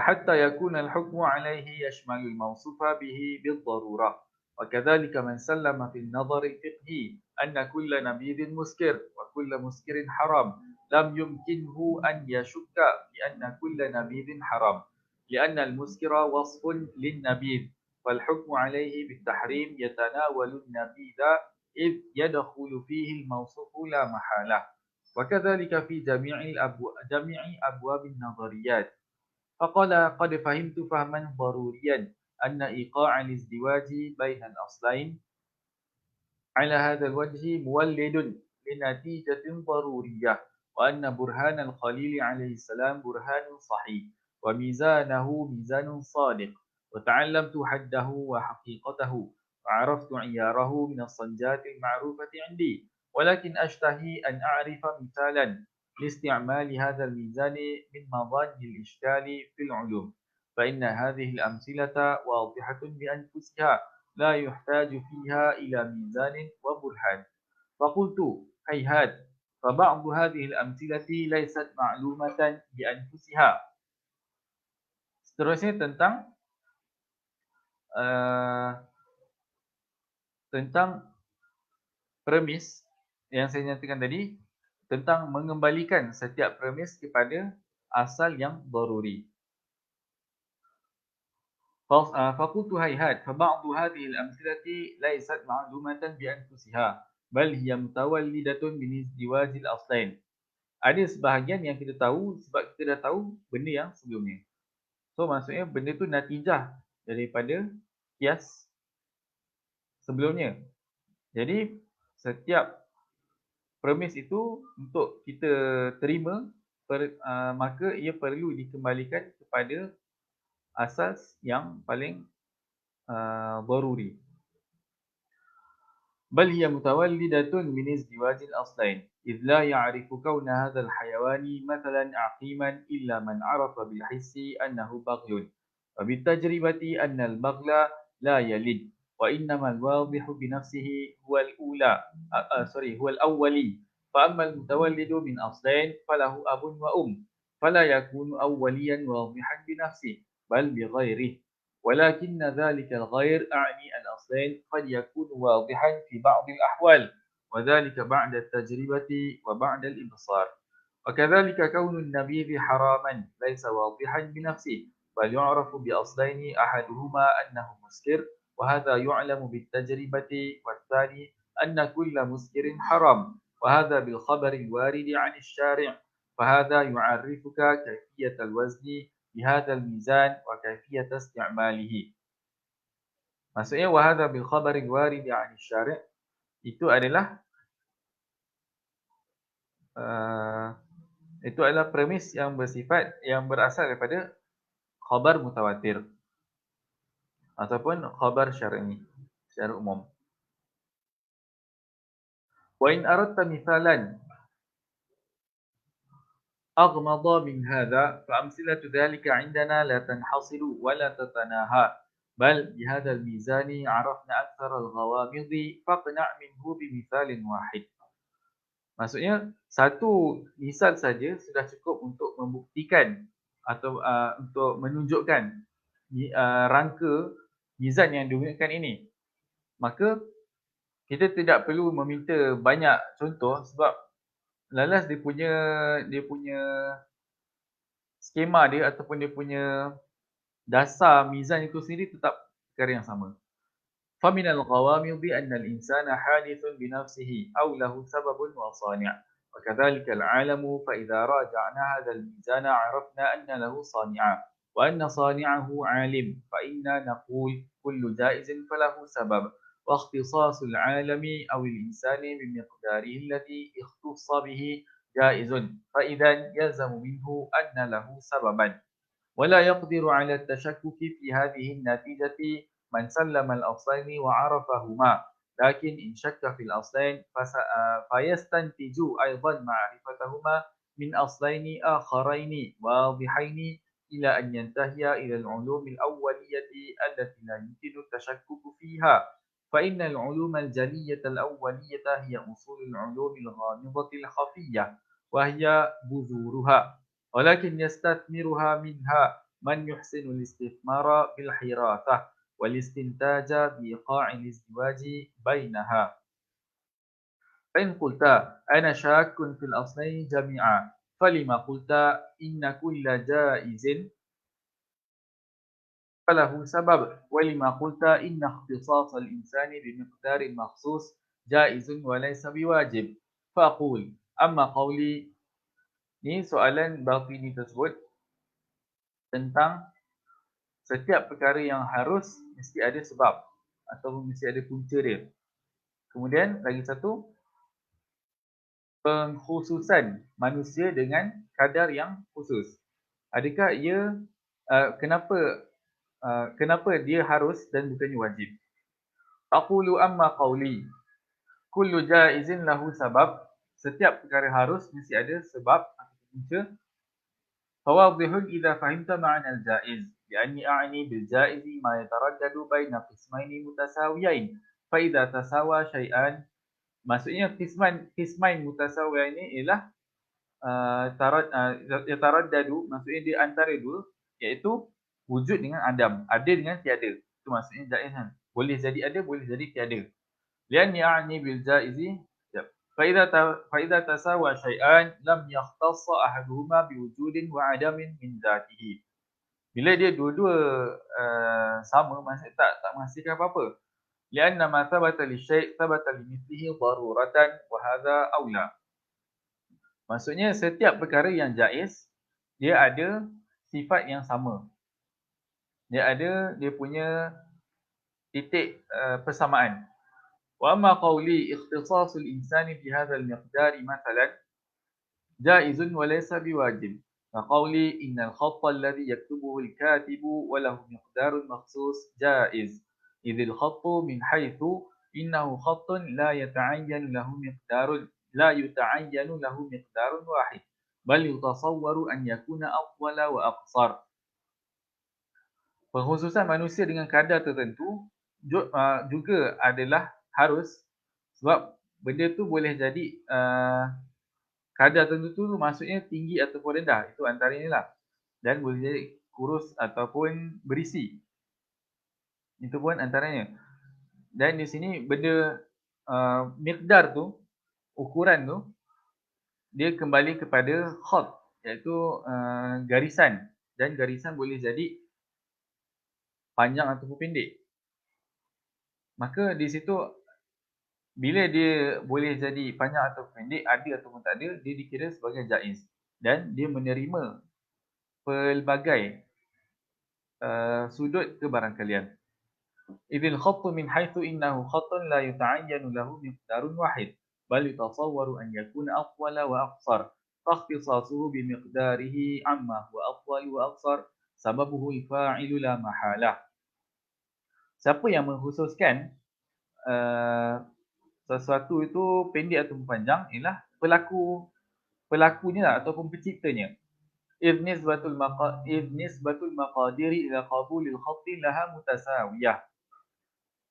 حتى يكون الحكم عليه يشمل الموصوف به بالضرورة وكذلك من سلم في النظر الفقهي أن كل نبيذ مسكر وكل مسكر حرام لم يمكنه أن يشك بأن كل نبيذ حرام لأن المسكر وصف للنبيذ فالحكم عليه بالتحريم يتناول النبيذ إذ يدخل فيه الموصوف لا محالة وكذلك في جميع أبواب النظريات. فقال قد فهمت فهما ضروريا أن إيقاع الازدواج بين الأصلين على هذا الوجه مولد لنتيجة ضرورية وأن برهان الخليل عليه السلام برهان صحيح وميزانه ميزان صادق وتعلمت حده وحقيقته وعرفت عياره من الصنجات المعروفة عندي ولكن أشتهي أن أعرف مثالا لاستعمال هذا الميزان من مظان الإشكال في العلوم فإن هذه الأمثلة واضحة بأنفسها لا يحتاج فيها إلى ميزان وبرهان فقلت هيهات فبعض هذه الأمثلة ليست معلومة بأنفسها. Seterusnya tentang premis yang saya nyatakan tadi tentang mengembalikan setiap premis kepada asal yang daruri. فقلت هيهات فبعض هذه الأمثلة ليست معلومة بأنفسها بل هي متولدة من ازدواج الأصلين. Ada sebahagian yang kita tahu sebab kita dah tahu benda yang sebelumnya. So maksudnya benda tu natijah daripada kias sebelumnya. Jadi setiap premis itu untuk kita terima maka ia perlu dikembalikan kepada asas yang paling daruri. بل هي متولدة من ازدواج الأصلين إذ لا يعرف كون هذا الحيوان مثلا عقيما إلا من عرف بالحس أنه بغل وبالتجربة أن البغل لا يلد وإنما الواضح بنفسه هو الأولي فأما المتولد من أصلين فله أب وأم فلا يكون أوليا واضحا بنفسه بل بغيره ولكن ذلك الغير أعني الأصلين قد يكون واضحا في بعض الأحوال وذلك بعد التجربة وبعد الإبصار وكذلك كون النبيذ حراما ليس واضحا بنفسه بل يعرف بأصلين أحدهما أنه مسكر وهذا يعلم بالتجربة والثاني أن كل مسكر حرام وهذا بالخبر الوارد عن الشارع فهذا يعرفك كيفية الوزن بهذا الميزان وكيفية استعماله. Maksudnya wahada bil khabaril warid 'an syari' itu adalah premis yang bersifat yang berasal daripada khabar mutawatir ataupun khabar syar'i secara umum. Wa in aradta mithalan أغمض من هذا فأمثلة ذلك عندنا لا تنحصر ولا تتناهى بل بهذا الميزان عرفنا أكثر الغوامض فاقنع منه بمثال واحد. Maksudnya satu misal saja sudah cukup untuk membuktikan atau untuk menunjukkan rangka mizan yang digunakan ini. Maka kita tidak perlu meminta banyak contoh sebab lalas dia punya skema dia ataupun dia punya dasar mizan itu sendiri tetap perkara yang sama. فمن الغوامض أن الإنسان حادث بنفسه أو له سبب وصانع، وكذلك العالم، فإذا راجعنا هذا الميزان عرفنا أن له صانعا وأن صانعه عالم، فإنا نقول كل جائز فله سبب، واختصاص العالم أو الإنسان بمقداره الذي اختص به جائز، فإذا يلزم منه أن له سببا، ولا يقدر على التشكك في هذه النتيجة من سلم الأصلين وعرفهما، لكن إن شك في الأصلين فيستنتج أيضا معرفتهما من أصلين آخرين واضحين إلى أن ينتهي إلى العلوم الأولية التي لا يمكن التشكك فيها، فإن العلوم الجلية الأولية هي أصول العلوم الغامضة الخفية، وهي بذورها، ولكن يستثمرها منها من يحسن الاستثمار بالحراثة والاستنتاج بإيقاع الازدواج بينها. فإن قلت أنا شاك في الأصلين جميعا، فلما قلت إن كل جائز فله سبب، ولما قلت إن اختصاص الإنسان بمقدار مخصوص جائز وليس بواجب. فأقول أما قولي, ni soalan Batini tersebut tentang setiap perkara yang harus mesti ada sebab ataupun mesti ada punca dia. Kemudian lagi satu, pengkhususan manusia dengan kadar yang khusus. Adakah ia kenapa dia harus dan bukannya wajib? Aqulu amma qawli kullu jaizin lahu sabab. Setiap perkara harus mesti ada sebab atau punca. فواضح إذا فهمت معنى الجائز لأني أعني بالجائز ما يتردد بين قسمين متساويين فإذا تساوى شيئان, maksudnya qismain mutasawiyain ini ialah yataraddadu, maksudnya dia antara dua, iaitu wujud dengan adam, ada dengan tiada. Itu maksudnya jaiz kan, boleh jadi ada, boleh jadi tiada. لأني أعني بالجائز فإذا تساوى شيئان لم يختص أحدهما بوجود وعدم من ذاته. Bila dia dua-dua sama, maksudnya tak menghasilkan apa-apa. لأن ما ثبت للشيء ثبت لمثله ضرورة وهذا أولى. Maksudnya setiap perkara yang jaiz dia ada sifat yang sama. Dia punya titik persamaan. وأما قولي اختصاص الإنسان بهذا المقدار مثلا جائز وليس بواجب، فقولي إن الخط الذي يكتبه الكاتب وله مقدار مخصوص جائز، إذ الخط من حيث إنه خط لا يتعين له مقدار واحد، بل يتصور أن يكون أطول وأقصر. Pengkhususan manusia dengan kadar tertentu juga adalah harus, sebab benda tu boleh jadi kadar tertentu tu maksudnya tinggi ataupun rendah, itu antaranya lah, dan boleh jadi kurus ataupun berisi, itu pun antaranya. Dan di sini benda miqdar tu, ukuran tu, dia kembali kepada khat, iaitu garisan, dan garisan boleh jadi panjang ataupun pendek. Maka di situ bila dia boleh jadi panjang atau pendek, ada ataupun tak ada, dia dikira sebagai jaiz dan dia menerima pelbagai sudut kebarangkalian. Idil khattu min haitsu innahu khattun la yuta'ayyanu lahu miqdarun wahid, bal yutasawwaru an yakuna atwala wa aqsar, fakhtisasuhu bi miqdarihi amma huwa atwal wa aqsar sababuhu al-fa'ilu la mahalah. Siapa yang mengkhususkan sesuatu itu pendek atau panjang ialah pelakunya lah, ataupun penciptanya. Idh nisbatul maqadiri ila qabulil khatti laha mutasawiyah.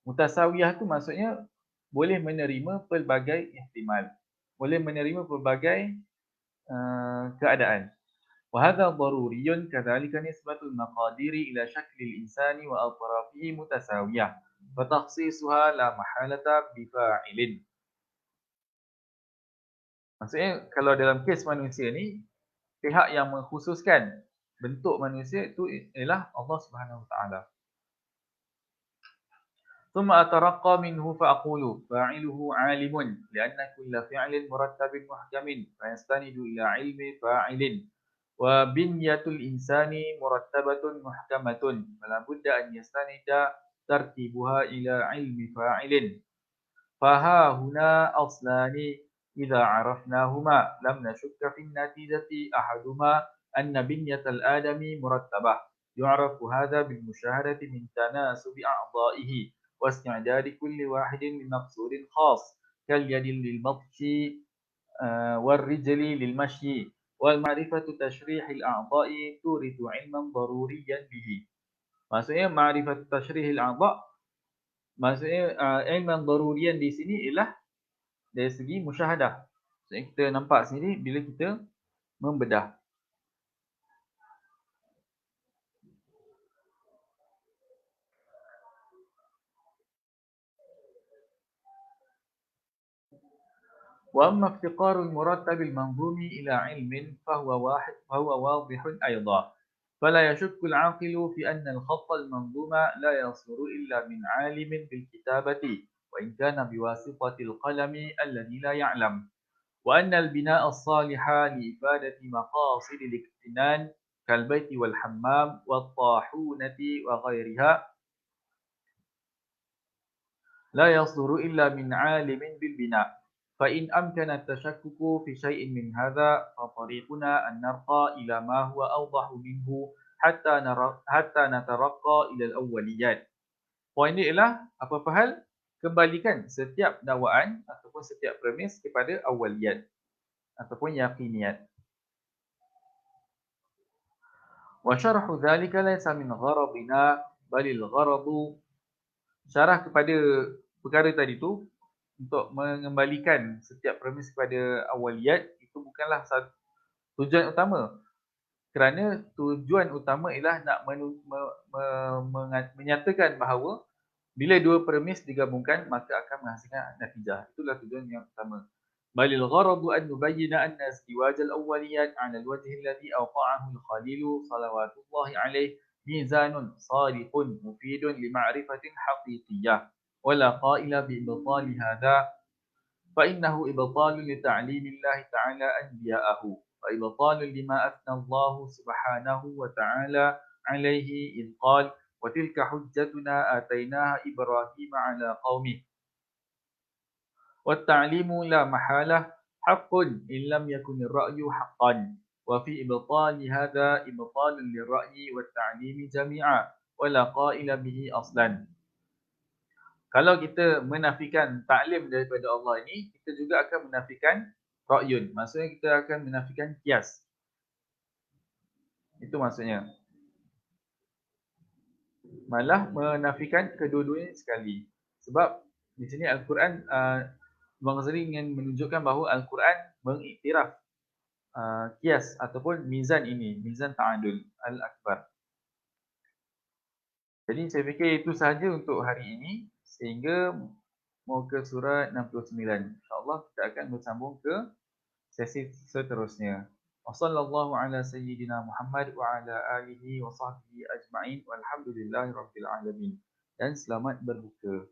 Mutasawiyah tu maksudnya boleh menerima pelbagai ihtimal, boleh menerima pelbagai keadaan. وهذا ضروري كذلك نسبة المقادير إلى شكل الإنسان وأطرافه متساوية فتخصيصها لا محالة بفاعل. Maksudnya kalau dalam kes manusia ni, pihak yang mengkhususkan bentuk manusia itu ialah Allah Subhanahu Wa Taala. ثم أترقى منه فأقول فاعله عالم لأن كل فعل مرتب محكم فيستند إلى علم فاعل وبنية الإنسان مرتبة محكمة فلا بد أن يستند ترتيبها إلى علم فاعل فها هنا أصلان إذا عرفناهما لم نشك في النتيجة أحدهما أن بنية الآدم مرتبة يعرف هذا بالمشاهدة من تناسب أعضائه واستعداد كل واحد لمقصود خاص كاليد للبطش والرجل للمشي والمعرفة تشريح الأعضاء تورث علما ضروريا به. Maksudnya معرفة تشريح الأعضاء maksudnya ilman darurian di sini ialah dari segi musyahadah. Maksudnya kita nampak sendiri bila kita membedah. وأما افتقار المرتب المنظوم إلى علم فهو واضح أيضا فلا يشك العاقل في أن الخط المنظوم لا يصدر إلا من عالم بالكتابة وإن كان بواسطة القلم الذي لا يعلم وأن البناء الصالح لإفادة مقاصد الاكتنان كالبيت والحمام والطاحونة وغيرها لا يصدر إلا من عالم بالبناء فإن أمكن التشكك في شيء من هذا فطريقنا أن نرقى إلى ما هو أوضح منه حتى نترقى إلى الأوليات. Poin dia ialah apa-apa hal kembalikan setiap dakwaan ataupun setiap premis kepada awaliyat ataupun yaqiniyat. وشرح ذلك ليس من غرضنا بل الغرض syarah kepada perkara tadi tu untuk mengembalikan setiap premis kepada awaliyat itu bukanlah tujuan utama. Kerana tujuan utama ialah nak menyatakan bahawa bila dua premis digabungkan maka akan menghasilkan natijah. Itulah tujuan yang utama. Balil gharadu an nubayyana anna istiwaj al-awwaliyat 'ala al-wajh alladhi awqa'ahu al-khalil salawatullahi alayhi mizanun sadiqun mufidun li ma'rifatin haqiqiyyah. ولا قائل بإبطال هذا فإنه إبطال لتعليم الله تعالى أنبياءه وإبطال لما أثنى الله سبحانه وتعالى عليه إذ قال وتلك حجتنا آتيناها إبراهيم على قومه والتعليم لا محالة حق إن لم يكن الرأي حقا وفي إبطال هذا إبطال للرأي والتعليم جميعا ولا قائل به أصلا. Kalau kita menafikan taklim daripada Allah ini, kita juga akan menafikan ra'yun. Maksudnya kita akan menafikan kias. Itu maksudnya. Malah menafikan kedua-duanya sekali. Sebab di sini Al-Quran, Imam Ghazali ingin menunjukkan bahawa Al-Quran mengiktiraf kias ataupun mizan ini, mizan ta'adul al-akbar. Jadi saya fikir itu sahaja untuk hari ini. Sehingga mau ke surat 69. InsyaAllah kita akan bersambung ke sesi seterusnya. Wassallallahu ala sayyidina Muhammad wa ala alihi wa sahbihi ajma'in walhamdulillahi rabbil alamin. Dan selamat berbuka.